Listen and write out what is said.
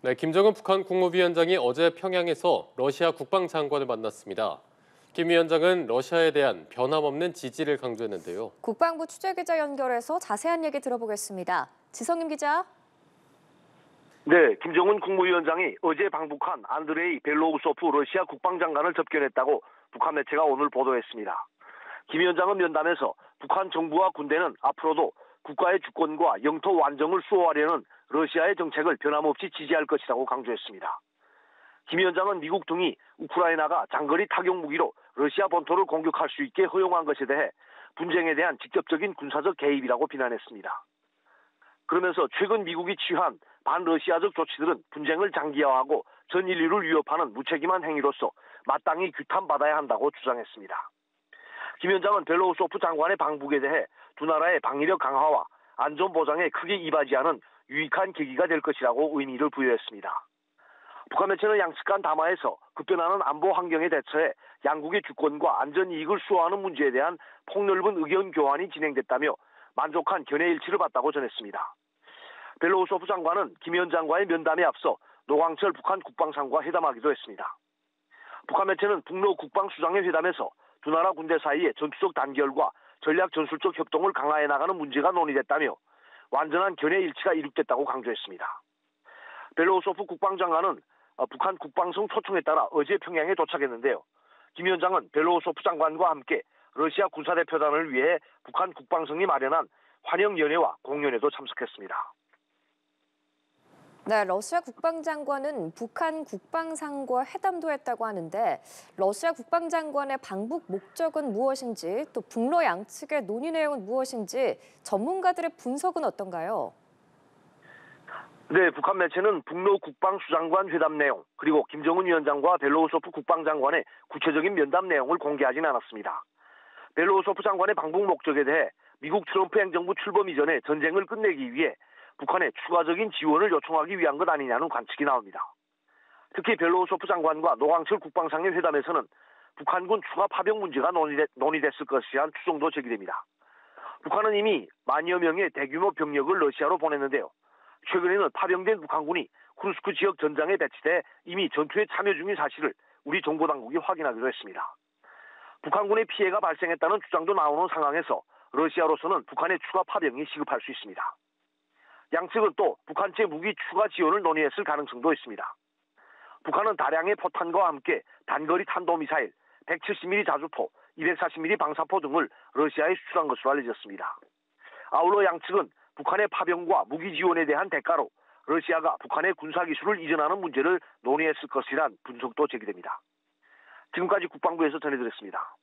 네, 김정은 북한 국무위원장이 어제 평양에서 러시아 국방장관을 만났습니다. 김 위원장은 러시아에 대한 변함없는 지지를 강조했는데요. 국방부 취재기자 연결해서 자세한 얘기 들어보겠습니다. 지성임 기자. 네, 김정은 국무위원장이 어제 방북한 안드레이 벨로우소프 러시아 국방장관을 접견했다고 북한 매체가 오늘 보도했습니다. 김 위원장은 면담에서 북한 정부와 군대는 앞으로도 국가의 주권과 영토 완정을 수호하려는 러시아의 정책을 변함없이 지지할 것이라고 강조했습니다. 김 위원장은 미국 등이 우크라이나가 장거리 타격 무기로 러시아 본토를 공격할 수 있게 허용한 것에 대해 분쟁에 대한 직접적인 군사적 개입이라고 비난했습니다. 그러면서 최근 미국이 취한 반러시아적 조치들은 분쟁을 장기화하고 전 인류를 위협하는 무책임한 행위로서 마땅히 규탄받아야 한다고 주장했습니다. 김 위원장은 벨로우소프 장관의 방북에 대해 두 나라의 방위력 강화와 안전 보장에 크게 이바지하는 유익한 계기가 될 것이라고 의미를 부여했습니다. 북한 매체는 양측 간 담화에서 급변하는 안보 환경에 대처해 양국의 주권과 안전 이익을 수호하는 문제에 대한 폭넓은 의견 교환이 진행됐다며 만족한 견해 일치를 봤다고 전했습니다. 벨로우소프 장관은 김 위원장과의 면담에 앞서 노광철 북한 국방상과 회담하기도 했습니다. 북한 매체는 북러 국방수장의 회담에서 두 나라 군대 사이의 전투적 단결과 전략 전술적 협동을 강화해 나가는 문제가 논의됐다며 완전한 견해 일치가 이룩됐다고 강조했습니다. 벨로우소프 국방장관은 북한 국방성 초청에 따라 어제 평양에 도착했는데요. 김 위원장은 벨로우소프 장관과 함께 러시아 군사대표단을 위해 북한 국방성이 마련한 환영연회와 공연에도 참석했습니다. 네, 러시아 국방장관은 북한 국방상과 회담도 했다고 하는데 러시아 국방장관의 방북 목적은 무엇인지 또 북러 양측의 논의 내용은 무엇인지 전문가들의 분석은 어떤가요? 네, 북한 매체는 북러 국방수장관 회담 내용 그리고 김정은 위원장과 벨로우소프 국방장관의 구체적인 면담 내용을 공개하진 않았습니다. 벨로우소프 장관의 방북 목적에 대해 미국 트럼프 행정부 출범 이전에 전쟁을 끝내기 위해 북한에 추가적인 지원을 요청하기 위한 것 아니냐는 관측이 나옵니다. 특히 벨로우소프 장관과 노광철 국방상의 회담에서는 북한군 추가 파병 문제가 논의됐을 것이란 추정도 제기됩니다. 북한은 이미 만여 명의 대규모 병력을 러시아로 보냈는데요. 최근에는 파병된 북한군이 쿠르스크 지역 전장에 배치돼 이미 전투에 참여 중인 사실을 우리 정보당국이 확인하기도 했습니다. 북한군의 피해가 발생했다는 주장도 나오는 상황에서 러시아로서는 북한의 추가 파병이 시급할 수 있습니다. 양측은 또 북한제 무기 추가 지원을 논의했을 가능성도 있습니다. 북한은 다량의 포탄과 함께 단거리 탄도미사일, 170mm 자주포, 240mm 방사포 등을 러시아에 수출한 것으로 알려졌습니다. 아울러 양측은 북한의 파병과 무기 지원에 대한 대가로 러시아가 북한의 군사기술을 이전하는 문제를 논의했을 것이란 분석도 제기됩니다. 지금까지 국방부에서 전해드렸습니다.